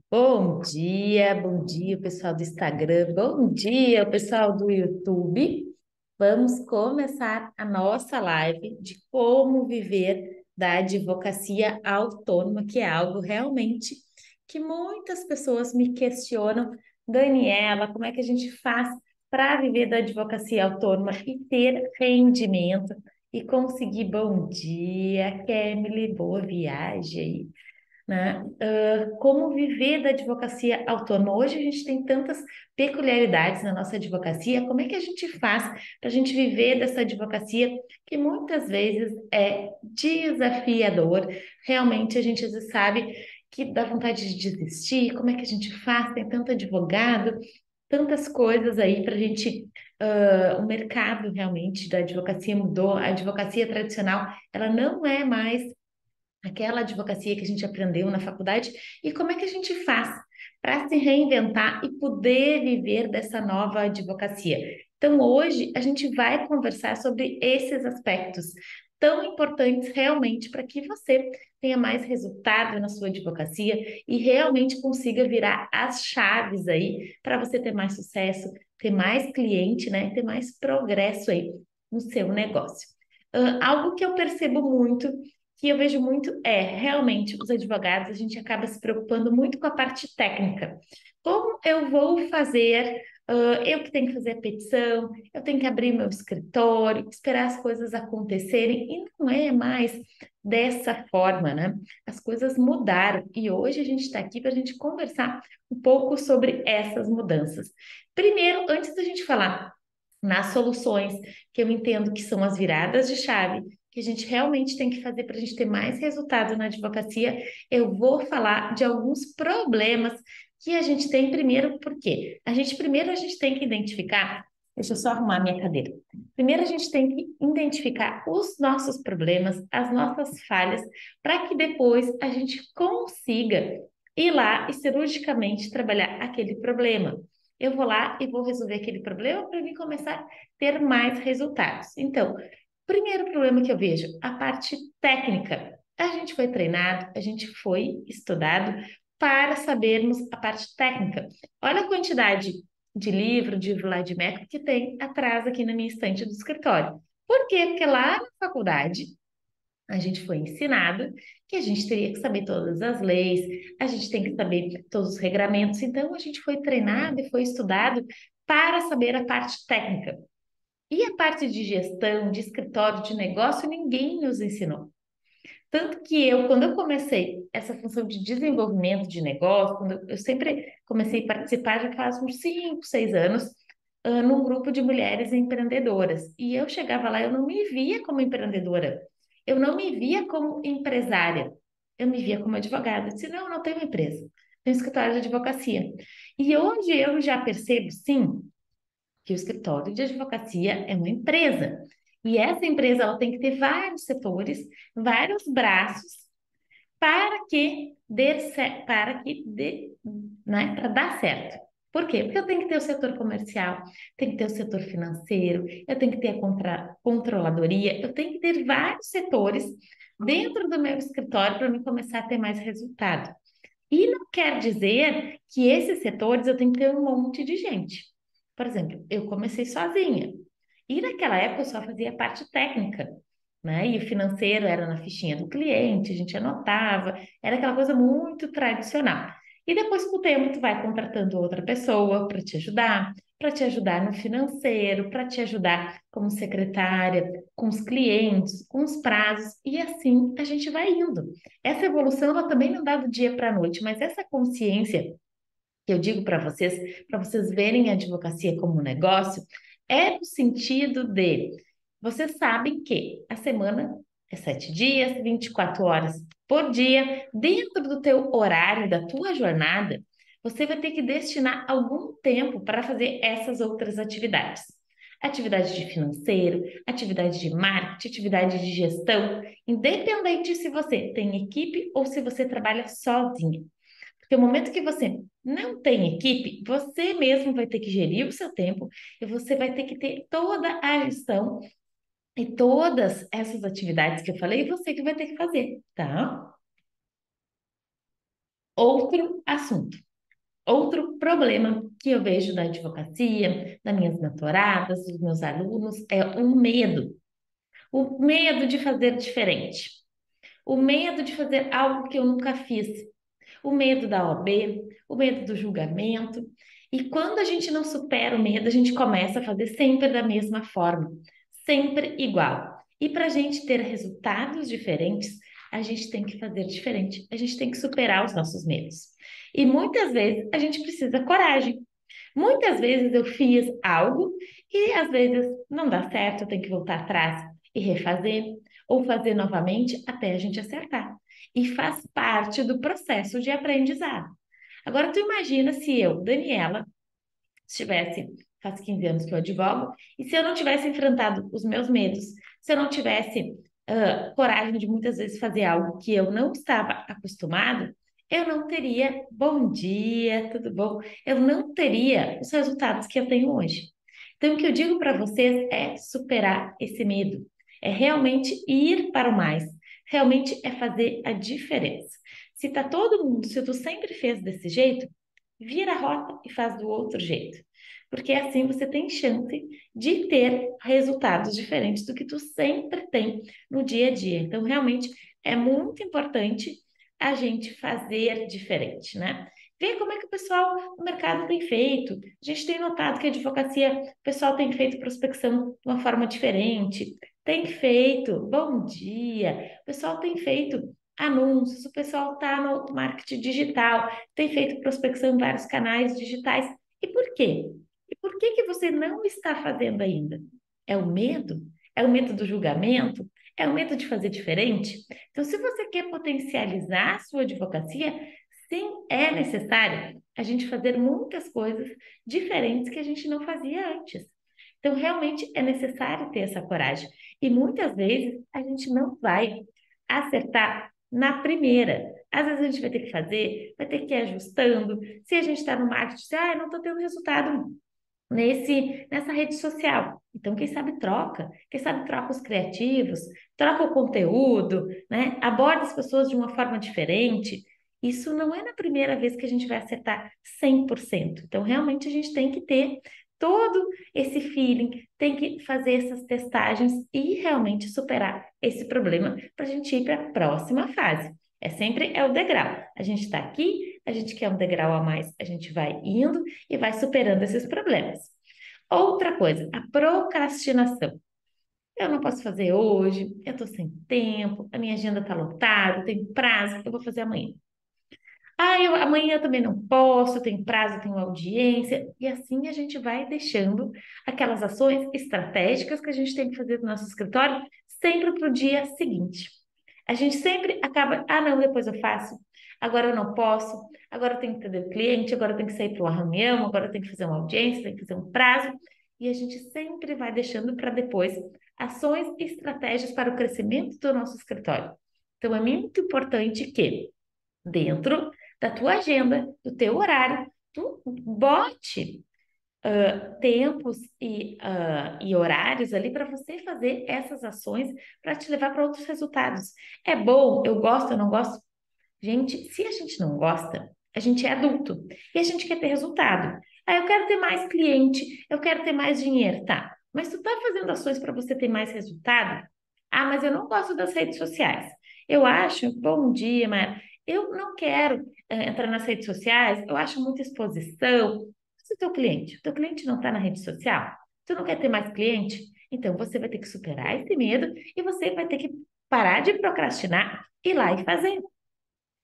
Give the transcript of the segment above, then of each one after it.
Bom dia, pessoal do Instagram. Bom dia, o pessoal do YouTube. Vamos começar a nossa live de como viver da advocacia autônoma, que é algo realmente que muitas pessoas me questionam. Daniela, como é que a gente faz para viver da advocacia autônoma e ter rendimento e conseguir bom dia, Kemily, boa viagem aí, né? Como viver da advocacia autônoma. Hoje a gente tem tantas peculiaridades na nossa advocacia, como é que a gente faz para a gente viver dessa advocacia que muitas vezes é desafiador? Realmente a gente sabe que dá vontade de desistir, como é que a gente faz? Tem tanto advogado, tantas coisas aí para a gente. O mercado realmente da advocacia mudou, a advocacia tradicional, ela não é mais aquela advocacia que a gente aprendeu na faculdade, e como é que a gente faz para se reinventar e poder viver dessa nova advocacia. Então, hoje a gente vai conversar sobre esses aspectos tão importantes realmente para que você tenha mais resultado na sua advocacia e realmente consiga virar as chaves aí para você ter mais sucesso, ter mais cliente, né, ter mais progresso aí no seu negócio. Algo que eu percebo muito, que eu vejo muito é realmente os advogados, a gente acaba se preocupando muito com a parte técnica. Como eu vou fazer? Eu que tenho que fazer a petição, eu tenho que abrir meu escritório, esperar as coisas acontecerem, e não é mais dessa forma, né? As coisas mudaram e hoje a gente está aqui para a gente conversar um pouco sobre essas mudanças. Primeiro, antes da gente falar nas soluções, que eu entendo que são as viradas de chave, que a gente realmente tem que fazer para a gente ter mais resultado na advocacia, eu vou falar de alguns problemas que a gente tem primeiro, porque a gente tem que identificar, deixa eu só arrumar minha cadeira. Primeiro a gente tem que identificar os nossos problemas, as nossas falhas, para que depois a gente consiga ir lá e cirurgicamente trabalhar aquele problema. Eu vou lá e vou resolver aquele problema para mim começar a ter mais resultados. Então, primeiro problema que eu vejo, a parte técnica. A gente foi treinado, a gente foi estudado para sabermos a parte técnica. Olha a quantidade de livro, de Vladimir, que tem atrás aqui na minha estante do escritório. Por quê? Porque lá na faculdade a gente foi ensinado que a gente teria que saber todas as leis, a gente tem que saber todos os regramentos. Então a gente foi treinado e foi estudado para saber a parte técnica. E a parte de gestão, de escritório, de negócio, ninguém nos ensinou. Tanto que eu, quando eu comecei essa função de desenvolvimento de negócio, quando eu sempre comecei a participar, já faz uns 5, 6 anos, num grupo de mulheres empreendedoras. E eu chegava lá, eu não me via como empreendedora, eu não me via como empresária, eu me via como advogada. Eu disse, não, eu não tenho empresa, tenho escritório de advocacia. E hoje eu já percebo, sim, que o escritório de advocacia é uma empresa. E essa empresa ela tem que ter vários setores, vários braços para que para que dê, né, para dar certo. Por quê? Porque eu tenho que ter o setor comercial, tenho que ter o setor financeiro, eu tenho que ter a controladoria, eu tenho que ter vários setores dentro do meu escritório para me começar a ter mais resultado. E não quer dizer que esses setores eu tenho que ter um monte de gente. Por exemplo, eu comecei sozinha. E naquela época eu só fazia a parte técnica, né? E o financeiro era na fichinha do cliente, a gente anotava, era aquela coisa muito tradicional. E depois, com o tempo, tu vai contratando outra pessoa para te ajudar no financeiro, para te ajudar como secretária, com os clientes, com os prazos, e assim a gente vai indo. Essa evolução ela também não dá do dia para a noite, mas essa consciência que eu digo para vocês verem a advocacia como um negócio, é no sentido de vocês sabem que a semana é 7 dias, 24 horas por dia, dentro do teu horário, da tua jornada, você vai ter que destinar algum tempo para fazer essas outras atividades. Atividade de financeiro, atividade de marketing, atividade de gestão, independente se você tem equipe ou se você trabalha sozinho. Porque o momento que você não tem equipe, você mesmo vai ter que gerir o seu tempo e você vai ter que ter toda a gestão e todas essas atividades que eu falei, você que vai ter que fazer, tá? Outro assunto, outro problema que eu vejo da advocacia, das minhas mentoradas, dos meus alunos, é o medo. O medo de fazer diferente. O medo de fazer algo que eu nunca fiz. O medo da OAB, o medo do julgamento. E quando a gente não supera o medo, a gente começa a fazer sempre da mesma forma, sempre igual. E para a gente ter resultados diferentes, a gente tem que fazer diferente, a gente tem que superar os nossos medos. E muitas vezes a gente precisa coragem. Muitas vezes eu fiz algo e às vezes não dá certo, eu tenho que voltar atrás e refazer, ou fazer novamente até a gente acertar. E faz parte do processo de aprendizado. Agora, tu imagina se eu, Daniela, estivesse, faz 15 anos que eu advogo, e se eu não tivesse enfrentado os meus medos, se eu não tivesse coragem de muitas vezes fazer algo que eu não estava acostumado, eu não teria, bom dia, tudo bom? Eu não teria os resultados que eu tenho hoje. Então, o que eu digo para vocês é superar esse medo, é realmente ir para o mais, realmente é fazer a diferença. Se tá todo mundo, se tu sempre fez desse jeito, vira a rota e faz do outro jeito. Porque assim você tem chance de ter resultados diferentes do que tu sempre tem no dia a dia. Então, realmente é muito importante a gente fazer diferente, né? Ver como é que o pessoal no mercado tem feito. A gente tem notado que a advocacia, o pessoal tem feito prospecção de uma forma diferente, tem feito, bom dia, o pessoal tem feito anúncios, o pessoal está no marketing digital, tem feito prospecção em vários canais digitais. E por quê? E por que que você não está fazendo ainda? É o medo? É o medo do julgamento? É o medo de fazer diferente? Então, se você quer potencializar a sua advocacia, sim, é necessário a gente fazer muitas coisas diferentes que a gente não fazia antes. Então, realmente é necessário ter essa coragem. E muitas vezes a gente não vai acertar na primeira. Às vezes a gente vai ter que fazer, vai ter que ir ajustando. Se a gente está no marketing, não estou tendo resultado nessa rede social. Então, quem sabe troca os criativos, troca o conteúdo, né? Aborda as pessoas de uma forma diferente. Isso não é na primeira vez que a gente vai acertar 100%. Então, realmente, a gente tem que ter todo esse feeling, tem que fazer essas testagens e realmente superar esse problema para a gente ir para a próxima fase. É o degrau. A gente está aqui, a gente quer um degrau a mais, a gente vai indo e vai superando esses problemas. Outra coisa, a procrastinação. Eu não posso fazer hoje, eu estou sem tempo, a minha agenda está lotada, tem prazo, eu vou fazer amanhã. Amanhã eu também não posso, tem prazo, tem audiência, e assim a gente vai deixando aquelas ações estratégicas que a gente tem que fazer no nosso escritório sempre para o dia seguinte. A gente sempre acaba, não, depois eu faço, agora eu não posso, agora eu tenho que atender o cliente, agora eu tenho que sair para uma reunião, agora eu tenho que fazer uma audiência, tenho que fazer um prazo, e a gente sempre vai deixando para depois ações e estratégias para o crescimento do nosso escritório. Então é muito importante que dentro da tua agenda, do teu horário, tu bote tempos e horários ali para você fazer essas ações para te levar para outros resultados. É bom, eu gosto, eu não gosto. Gente, se a gente não gosta, a gente é adulto e a gente quer ter resultado. Eu quero ter mais cliente, eu quero ter mais dinheiro, tá? Mas tu tá fazendo ações para você ter mais resultado? Mas eu não gosto das redes sociais. Eu acho, bom dia, Mara, eu não quero entrar nas redes sociais, eu acho muita exposição. Se o teu cliente não está na rede social, tu não quer ter mais cliente, então você vai ter que superar esse medo e você vai ter que parar de procrastinar, ir lá e fazer.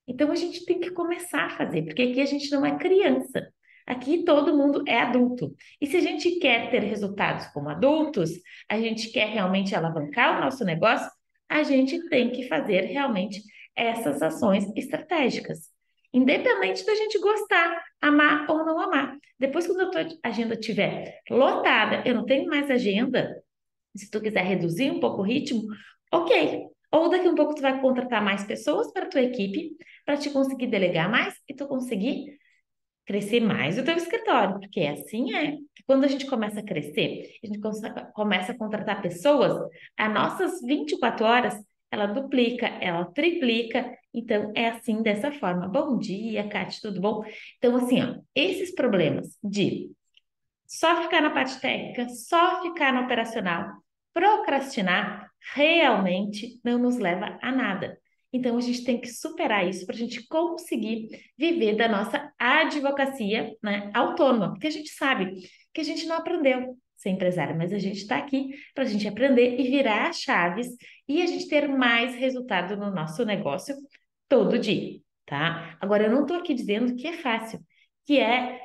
Então a gente tem que começar a fazer, porque aqui a gente não é criança. Aqui todo mundo é adulto. E se a gente quer ter resultados como adultos, a gente quer realmente alavancar o nosso negócio, a gente tem que fazer realmente essas ações estratégicas. Independente da gente gostar, amar ou não amar. Depois, quando a tua agenda estiver lotada, eu não tenho mais agenda, se tu quiser reduzir um pouco o ritmo, ok. Ou daqui a um pouco tu vai contratar mais pessoas para a tua equipe, para te conseguir delegar mais e tu conseguir crescer mais o teu escritório, porque assim é. Quando a gente começa a crescer, a gente começa a contratar pessoas, as nossas 24 horas, ela duplica, ela triplica. Então, é assim, dessa forma. Bom dia, Kate, tudo bom? Então, assim, ó, esses problemas de só ficar na parte técnica, só ficar no operacional, procrastinar, realmente não nos leva a nada. Então, a gente tem que superar isso para a gente conseguir viver da nossa advocacia, né, autônoma, porque a gente sabe que a gente não aprendeu ser empresária, mas a gente está aqui para a gente aprender e virar as chaves e a gente ter mais resultado no nosso negócio todo dia, tá? Agora, eu não estou aqui dizendo que é fácil, que é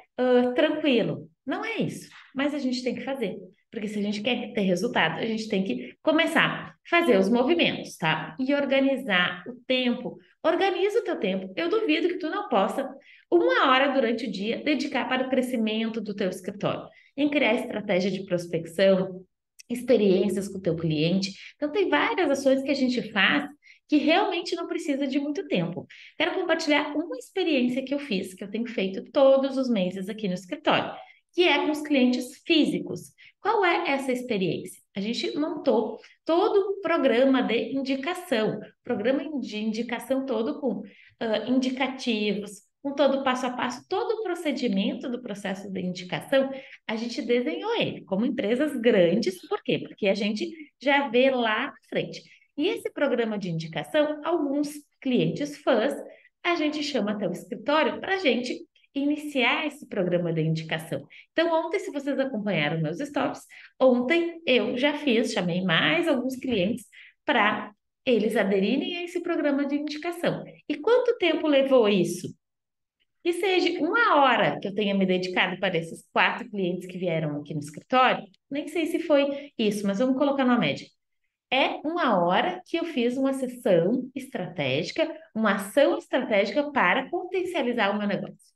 tranquilo. Não é isso, mas a gente tem que fazer. Porque se a gente quer ter resultado, a gente tem que começar a fazer os movimentos, tá? E organizar o tempo. Organiza o teu tempo. Eu duvido que tu não possa, 1 hora durante o dia, dedicar para o crescimento do teu escritório. Em criar estratégia de prospecção, experiências com o teu cliente. Então, tem várias ações que a gente faz que realmente não precisa de muito tempo. Quero compartilhar uma experiência que eu fiz, que eu tenho feito todos os meses aqui no escritório, que é com os clientes físicos. Qual é essa experiência? A gente montou todo um programa de indicação, programa de indicação todo com indicativos, com todo o passo a passo, todo o procedimento do processo de indicação, a gente desenhou ele como empresas grandes, por quê? Porque a gente já vê lá na frente. E esse programa de indicação, alguns clientes fãs, a gente chama até o escritório para a gente iniciar esse programa de indicação. Então, ontem, se vocês acompanharam meus stories, ontem eu já fiz, chamei mais alguns clientes para eles aderirem a esse programa de indicação. E quanto tempo levou isso? Que seja 1 hora que eu tenha me dedicado para esses 4 clientes que vieram aqui no escritório, nem sei se foi isso, mas vamos colocar na média. É 1 hora que eu fiz uma sessão estratégica, uma ação estratégica para potencializar o meu negócio.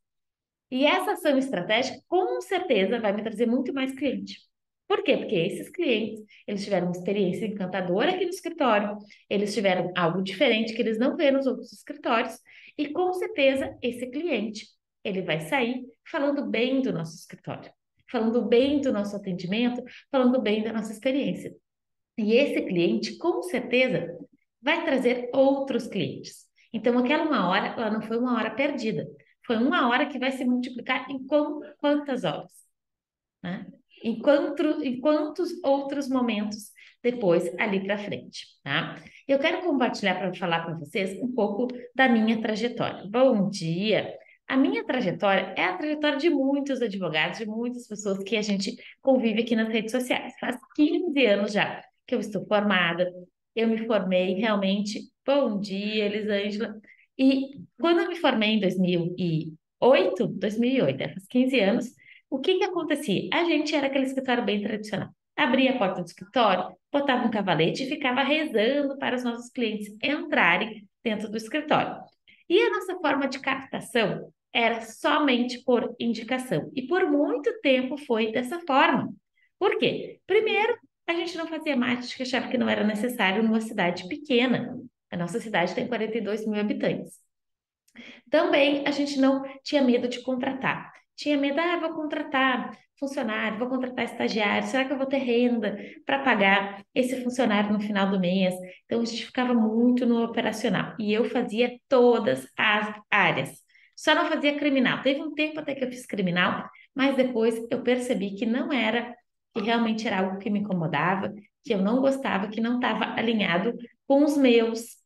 E essa ação estratégica, com certeza, vai me trazer muito mais cliente. Por quê? Porque esses clientes, eles tiveram uma experiência encantadora aqui no escritório, eles tiveram algo diferente que eles não vêem nos outros escritórios, e com certeza esse cliente, ele vai sair falando bem do nosso escritório, falando bem do nosso atendimento, falando bem da nossa experiência. E esse cliente, com certeza, vai trazer outros clientes. Então, aquela 1 hora, ela não foi 1 hora perdida. Foi 1 hora que vai se multiplicar em quantas horas, né? Em quantos outros momentos depois ali para frente, tá? Eu quero compartilhar para falar para vocês um pouco da minha trajetória. Bom dia! A minha trajetória é a trajetória de muitos advogados, de muitas pessoas que a gente convive aqui nas redes sociais. Faz 15 anos já que eu estou formada, eu me formei realmente. Bom dia, Elisângela. E quando eu me formei em 2008, faz 15 anos, o que que acontecia? A gente era aquele escritório bem tradicional. Abria a porta do escritório, botava um cavalete e ficava rezando para os nossos clientes entrarem dentro do escritório. E a nossa forma de captação era somente por indicação. E por muito tempo foi dessa forma. Por quê? Primeiro, a gente não fazia marketing, que achava que não era necessário numa cidade pequena. A nossa cidade tem 42 mil habitantes. Também a gente não tinha medo de contratar. Tinha medo, vou contratar funcionário, vou contratar estagiário, será que eu vou ter renda para pagar esse funcionário no final do mês? Então a gente ficava muito no operacional e eu fazia todas as áreas. Só não fazia criminal. Teve um tempo até que eu fiz criminal, mas depois eu percebi que não era, que realmente era algo que me incomodava, que eu não gostava, que não estava alinhado com os meus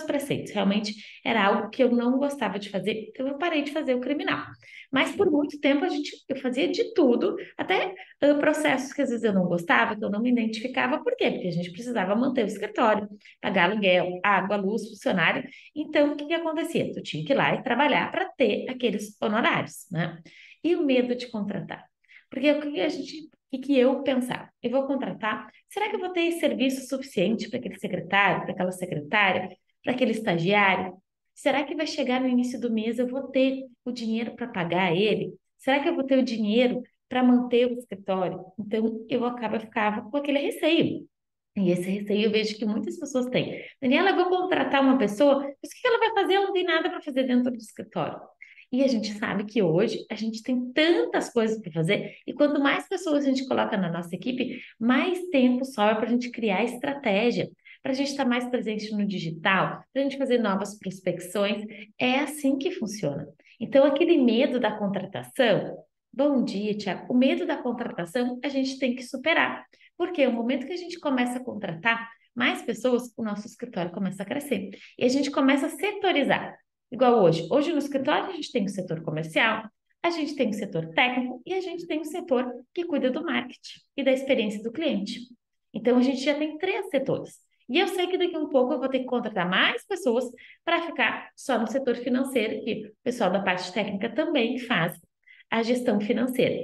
preceitos. Realmente era algo que eu não gostava de fazer, então eu parei de fazer o criminal. Mas por muito tempo eu fazia de tudo, até processos que às vezes eu não gostava, que eu não me identificava. Por quê? Porque a gente precisava manter o escritório, pagar aluguel, água, luz, funcionário. Então, o que que acontecia? Tu tinha que ir lá e trabalhar para ter aqueles honorários, né? E o medo de contratar. Porque o que a gente que eu pensava? Eu vou contratar, será que eu vou ter serviço suficiente para aquele secretário, para aquela secretária, para aquele estagiário? Será que vai chegar no início do mês eu vou ter o dinheiro para pagar ele? Será que eu vou ter o dinheiro para manter o escritório? Então ficava com aquele receio. E esse receio eu vejo que muitas pessoas têm. Daniela, eu vou contratar uma pessoa, mas o que ela vai fazer? Ela não tem nada para fazer dentro do escritório. E a gente sabe que hoje a gente tem tantas coisas para fazer, e quanto mais pessoas a gente coloca na nossa equipe, mais tempo sobra para a gente criar estratégia, para a gente estar mais presente no digital, para a gente fazer novas prospecções. É assim que funciona. Então, aquele medo da contratação, bom dia, Tiago. O medo da contratação a gente tem que superar. Porque o momento que a gente começa a contratar mais pessoas, o nosso escritório começa a crescer. E a gente começa a setorizar. Igual hoje. Hoje no escritório a gente tem o setor comercial, a gente tem o setor técnico e a gente tem o setor que cuida do marketing e da experiência do cliente. Então a gente já tem 3 setores. E eu sei que daqui a um pouco eu vou ter que contratar mais pessoas para ficar só no setor financeiro, que o pessoal da parte técnica também faz a gestão financeira.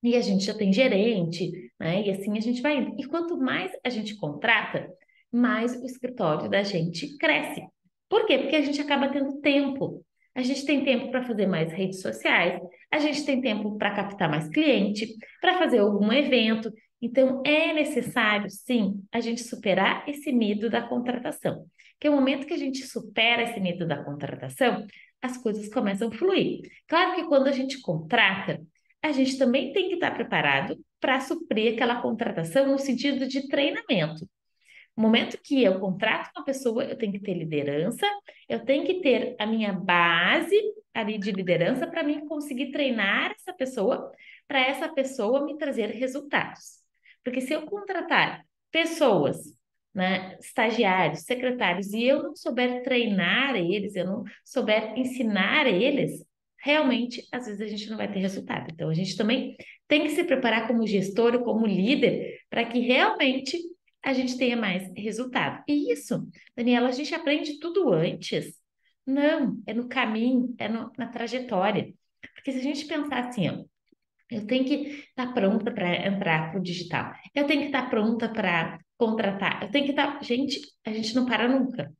E a gente já tem gerente, né? E assim a gente vai indo. E quanto mais a gente contrata, mais o escritório da gente cresce. Por quê? Porque a gente acaba tendo tempo. A gente tem tempo para fazer mais redes sociais, a gente tem tempo para captar mais cliente, para fazer algum evento. Então, é necessário, sim, a gente superar esse medo da contratação. Porque o momento que a gente supera esse medo da contratação, as coisas começam a fluir. Claro que quando a gente contrata, a gente também tem que estar preparado para suprir aquela contratação no sentido de treinamento. No momento que eu contrato uma pessoa, eu tenho que ter liderança, eu tenho que ter a minha base ali de liderança para mim conseguir treinar essa pessoa, para essa pessoa me trazer resultados. Porque se eu contratar pessoas, né, estagiários, secretários, e eu não souber treinar eles, eu não souber ensinar eles, realmente, às vezes a gente não vai ter resultado. Então, a gente também tem que se preparar como gestor ou como líder para que realmente a gente tenha mais resultado. E isso, Daniela, a gente aprende tudo antes. Não, é no caminho, na trajetória. Porque se a gente pensar assim, ó, eu tenho que estar pronta para entrar para o digital, eu tenho que estar pronta para contratar, eu tenho que estar. Gente, a gente não para nunca.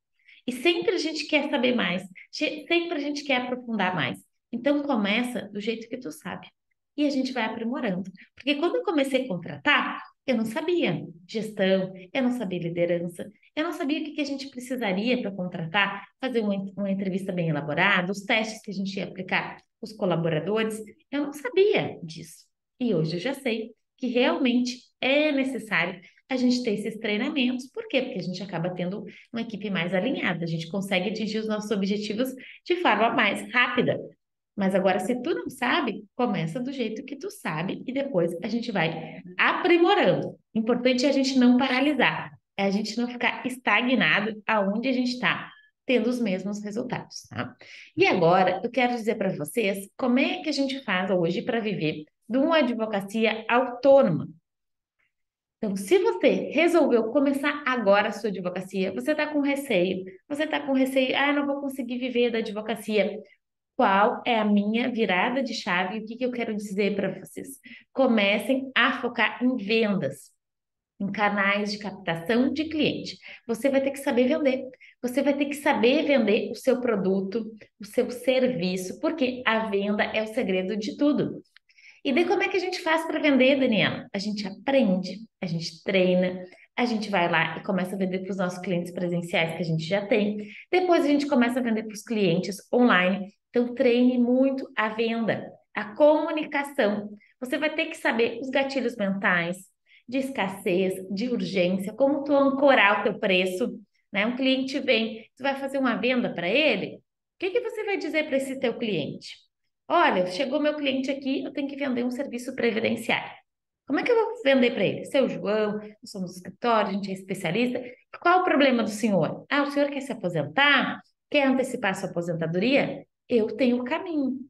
E sempre a gente quer saber mais, sempre a gente quer aprofundar mais. Então começa do jeito que tu sabe. E a gente vai aprimorando. Porque quando eu comecei a contratar, eu não sabia gestão, eu não sabia liderança, eu não sabia o que a gente precisaria para contratar, fazer uma entrevista bem elaborada, os testes que a gente ia aplicar, os colaboradores, eu não sabia disso. E hoje eu já sei que realmente é necessário a gente ter esses treinamentos. Por quê? Porque a gente acaba tendo uma equipe mais alinhada, a gente consegue atingir os nossos objetivos de forma mais rápida. Mas agora, se tu não sabe, começa do jeito que tu sabe e depois a gente vai aprimorando. Importante é a gente não paralisar, é a gente não ficar estagnado aonde a gente está, tendo os mesmos resultados, tá? E agora eu quero dizer para vocês como é que a gente faz hoje para viver de uma advocacia autônoma. Então, se você resolveu começar agora a sua advocacia, você está com receio, ah, não vou conseguir viver da advocacia. Qual é a minha virada de chave e o que que eu quero dizer para vocês? Comecem a focar em vendas, em canais de captação de cliente. Você vai ter que saber vender. Você vai ter que saber vender o seu produto, o seu serviço, porque a venda é o segredo de tudo. E daí como é que a gente faz para vender, Daniela? A gente aprende, a gente treina, a gente vai lá e começa a vender para os nossos clientes presenciais que a gente já tem. Depois a gente começa a vender para os clientes online. Então treine muito a venda, a comunicação. Você vai ter que saber os gatilhos mentais, de escassez, de urgência, como tu ancorar o teu preço, né? Um cliente vem, tu vai fazer uma venda para ele, o que que você vai dizer para esse teu cliente? Olha, chegou meu cliente aqui, eu tenho que vender um serviço previdenciário. Como é que eu vou vender para ele? Seu João, nós somos do escritório, a gente é especialista. Qual o problema do senhor? Ah, o senhor quer se aposentar? Quer antecipar sua aposentadoria? Eu tenho o caminho.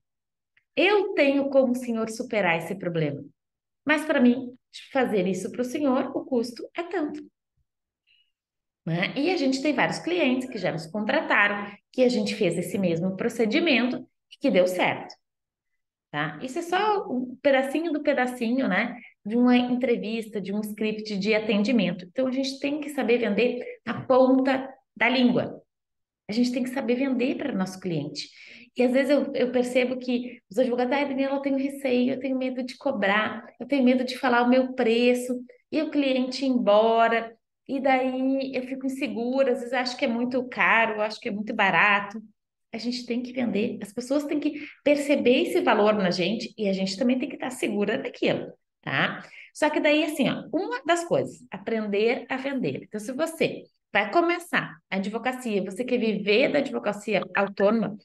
Eu tenho como o senhor superar esse problema. Mas para mim, fazer isso para o senhor, o custo é tanto. Né? E a gente tem vários clientes que já nos contrataram, que a gente fez esse mesmo procedimento e que deu certo. Tá? Isso é só um pedacinho do pedacinho, né? De uma entrevista, de um script de atendimento. Então, a gente tem que saber vender na ponta da língua. A gente tem que saber vender para o nosso cliente. E às vezes eu percebo que os advogados, ai, Daniela, eu tenho receio, eu tenho medo de cobrar, eu tenho medo de falar o meu preço, e o cliente ir embora, e daí eu fico insegura, às vezes acho que é muito caro, acho que é muito barato. A gente tem que vender, as pessoas têm que perceber esse valor na gente e a gente também tem que estar segura daquilo, tá? Só que daí, assim, ó, uma das coisas, aprender a vender. Então, se você vai começar a advocacia, você quer viver da advocacia autônoma,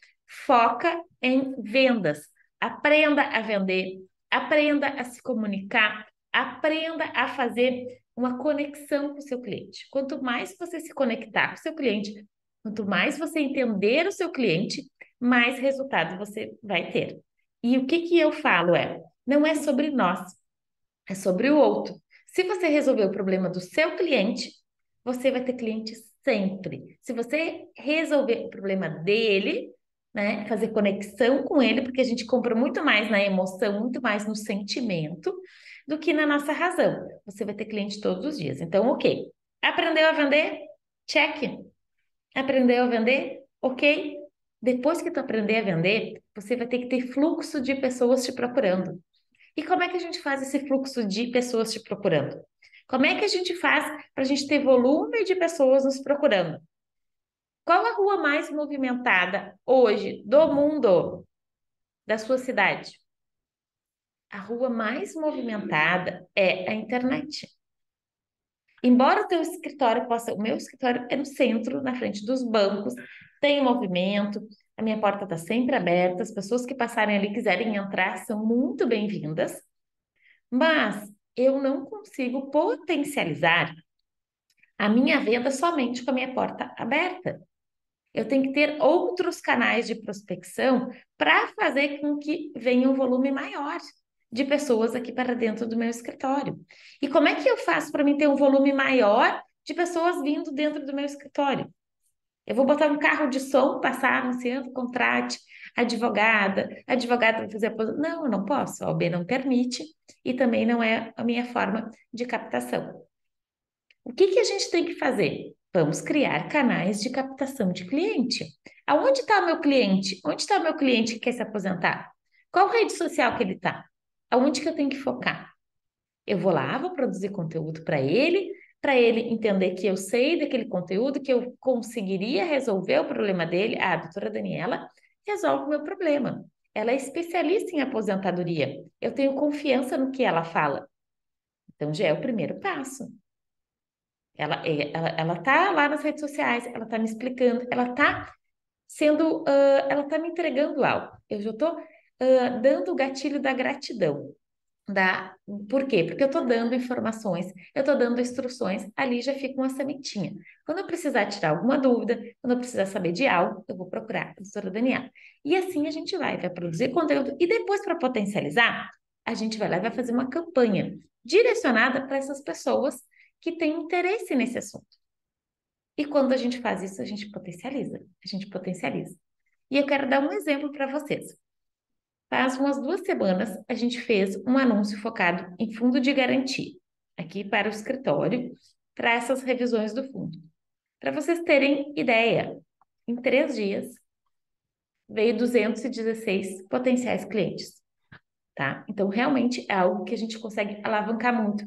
foca em vendas. Aprenda a vender, aprenda a se comunicar, aprenda a fazer uma conexão com o seu cliente. Quanto mais você se conectar com o seu cliente, quanto mais você entender o seu cliente, mais resultado você vai ter. E o que que eu falo não é sobre nós, é sobre o outro. Se você resolver o problema do seu cliente, você vai ter cliente sempre. Se você resolver o problema dele, né, fazer conexão com ele, porque a gente compra muito mais na emoção, muito mais no sentimento, do que na nossa razão. Você vai ter cliente todos os dias. Então, ok. Aprendeu a vender? Check. Aprendeu a vender? Ok. Depois que tu aprender a vender, você vai ter que ter fluxo de pessoas te procurando. E como é que a gente faz esse fluxo de pessoas te procurando? Como é que a gente faz para a gente ter volume de pessoas nos procurando? Qual a rua mais movimentada hoje do mundo, da sua cidade? A rua mais movimentada é a internet. Embora o teu escritório possa, o meu escritório é no centro, na frente dos bancos, tem movimento, a minha porta está sempre aberta, as pessoas que passarem ali quiserem entrar são muito bem-vindas, mas eu não consigo potencializar a minha venda somente com a minha porta aberta. Eu tenho que ter outros canais de prospecção para fazer com que venha um volume maior de pessoas aqui para dentro do meu escritório. E como é que eu faço para mim ter um volume maior de pessoas vindo dentro do meu escritório? Eu vou botar um carro de som, passar anunciando, contrate advogada, advogada vai fazer a posição. Não, eu não posso, a OAB não permite e também não é a minha forma de captação. O que que a gente tem que fazer? Vamos criar canais de captação de cliente. Aonde está o meu cliente? Onde está o meu cliente que quer se aposentar? Qual rede social que ele está? Aonde que eu tenho que focar? Eu vou lá, vou produzir conteúdo para ele entender que eu sei daquele conteúdo, que eu conseguiria resolver o problema dele. Ah, a doutora Daniela resolve o meu problema. Ela é especialista em aposentadoria. Eu tenho confiança no que ela fala. Então, já é o primeiro passo. Ela tá lá nas redes sociais, ela tá me explicando, ela tá sendo, ela tá me entregando algo. Eu já tô, dando o gatilho da gratidão. Da, por quê? Porque eu tô dando informações, eu tô dando instruções, ali já fica uma sementinha. Quando eu precisar tirar alguma dúvida, quando eu precisar saber de algo, eu vou procurar a doutora Daniela. E assim a gente vai produzir conteúdo e depois para potencializar, a gente vai lá e vai fazer uma campanha direcionada para essas pessoas que têm interesse nesse assunto. E quando a gente faz isso, a gente potencializa, a gente potencializa. E eu quero dar um exemplo para vocês. Faz umas 2 semanas, a gente fez um anúncio focado em fundo de garantia, aqui para o escritório, para essas revisões do fundo. Para vocês terem ideia, em 3 dias, veio 216 potenciais clientes, tá? Então, realmente é algo que a gente consegue alavancar muito.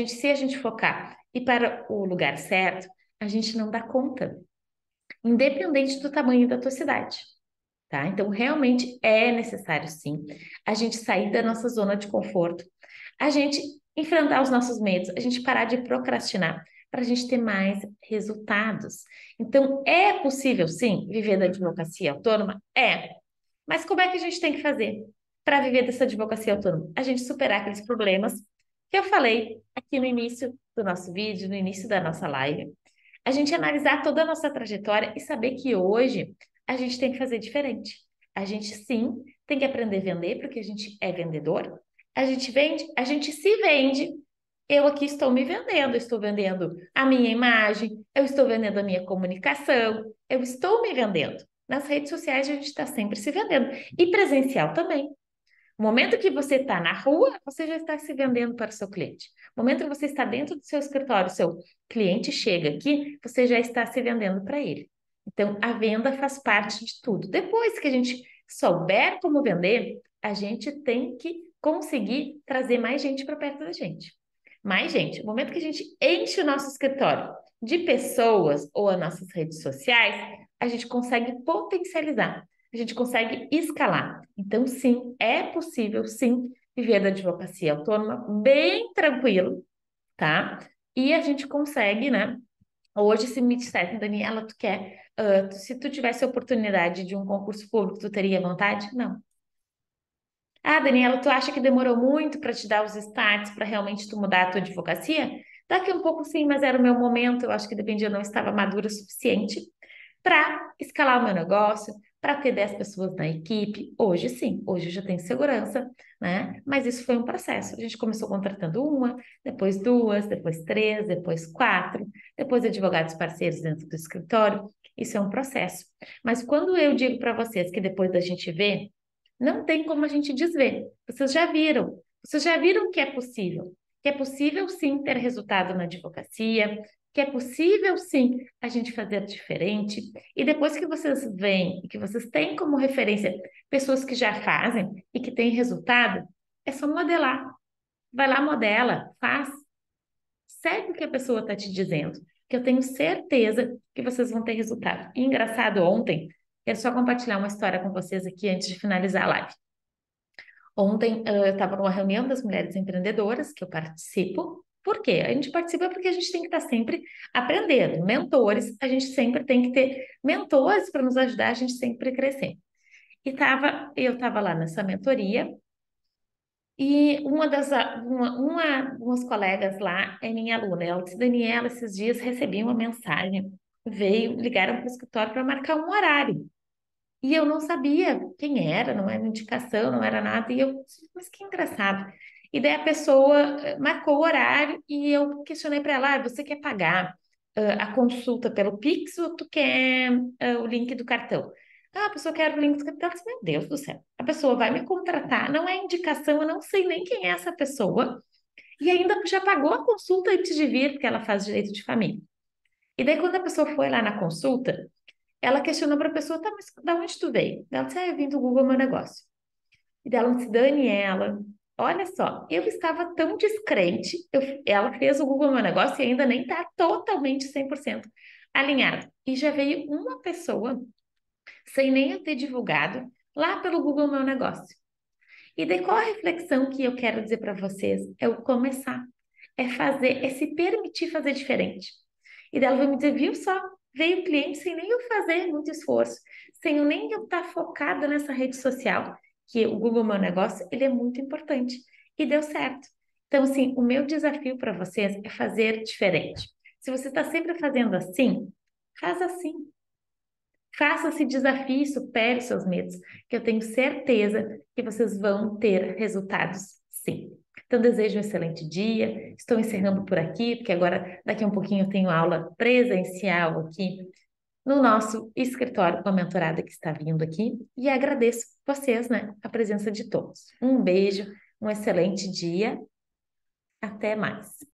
Se a gente focar e para o lugar certo, a gente não dá conta, independente do tamanho da tua cidade. Tá? Então, realmente é necessário, sim, a gente sair da nossa zona de conforto, a gente enfrentar os nossos medos, a gente parar de procrastinar para a gente ter mais resultados. Então, é possível, sim, viver da advocacia autônoma? É. Mas como é que a gente tem que fazer para viver dessa advocacia autônoma? A gente superar aqueles problemas que eu falei aqui no início do nosso vídeo, no início da nossa live. A gente analisar toda a nossa trajetória e saber que hoje a gente tem que fazer diferente. A gente sim tem que aprender a vender, porque a gente é vendedor. A gente vende, a gente se vende. Eu aqui estou me vendendo, eu estou vendendo a minha imagem, eu estou vendendo a minha comunicação, eu estou me vendendo. Nas redes sociais a gente está sempre se vendendo. E presencial também. No momento que você está na rua, você já está se vendendo para o seu cliente. No momento que você está dentro do seu escritório, seu cliente chega aqui, você já está se vendendo para ele. Então, a venda faz parte de tudo. Depois que a gente souber como vender, a gente tem que conseguir trazer mais gente para perto da gente. Mais gente. No momento que a gente enche o nosso escritório de pessoas ou as nossas redes sociais, a gente consegue potencializar, a gente consegue escalar. Então, sim, é possível, sim, viver da advocacia autônoma bem tranquilo, tá? E a gente consegue, né, Hoje, se me dissessem, Daniela, tu quer, se tu tivesse a oportunidade de um concurso público, tu teria vontade? Não. Ah, Daniela, tu acha que demorou muito para te dar os starts para realmente tu mudar a tua advocacia? Daqui um pouco sim, mas era o meu momento, eu acho que dependia, eu não estava madura o suficiente para escalar o meu negócio, para ter 10 pessoas na equipe. Hoje sim, hoje eu já tenho segurança, né? Mas isso foi um processo. A gente começou contratando uma, depois duas, depois três, depois quatro, depois advogados parceiros dentro do escritório. Isso é um processo. Mas quando eu digo para vocês que depois da gente ver, não tem como a gente desver. Vocês já viram que é possível sim ter resultado na advocacia, que é possível sim a gente fazer diferente. E depois que vocês veem e que vocês têm como referência pessoas que já fazem e que têm resultado, é só modelar. Vai lá, modela, faz, segue o que a pessoa está te dizendo, que eu tenho certeza que vocês vão ter resultado. E engraçado, ontem, quero só compartilhar uma história com vocês aqui antes de finalizar a live. Ontem, eu estava numa reunião das mulheres empreendedoras que eu participo. Por quê? A gente participa porque a gente tem que estar sempre aprendendo. Mentores, a gente sempre tem que ter mentores para nos ajudar a gente sempre crescer. Eu estava lá nessa mentoria e umas colegas lá é minha aluna. Ela disse, Daniela, esses dias recebi uma mensagem, ligaram para o escritório para marcar um horário. E eu não sabia quem era, não era indicação, não era nada. E eu, mas que engraçado. E daí a pessoa marcou o horário e eu questionei para ela: você quer pagar a consulta pelo Pix ou tu quer o link do cartão? Ah, a pessoa quer o link do cartão. Eu disse, meu Deus do céu, a pessoa vai me contratar, não é indicação, eu não sei nem quem é essa pessoa. E ainda já pagou a consulta antes de vir, porque ela faz direito de família. E daí, quando a pessoa foi lá na consulta, ela questionou para a pessoa, tá, mas da onde tu veio? Ela disse, eu vim do Google Meu Negócio. E dela disse, Daniela, olha só, eu estava tão descrente, ela fez o Google Meu Negócio e ainda nem está totalmente 100% alinhado. E já veio uma pessoa, sem nem eu ter divulgado, lá pelo Google Meu Negócio. E daí qual a reflexão que eu quero dizer para vocês? É o começar, é fazer, é se permitir fazer diferente. E daí ela vai me dizer, viu só, veio cliente sem nem eu fazer muito esforço, sem eu nem eu estar focada nessa rede social, que o Google Meu Negócio, ele é muito importante. E deu certo. Então, assim, o meu desafio para vocês é fazer diferente. Se você está sempre fazendo assim, faz assim. Faça esse desafio e supere os seus medos, que eu tenho certeza que vocês vão ter resultados, sim. Então, desejo um excelente dia. Estou encerrando por aqui, porque agora, daqui a um pouquinho, eu tenho aula presencial aqui no nosso escritório com a mentorada que está vindo aqui. E agradeço vocês, né, a presença de todos. Um beijo, um excelente dia. Até mais.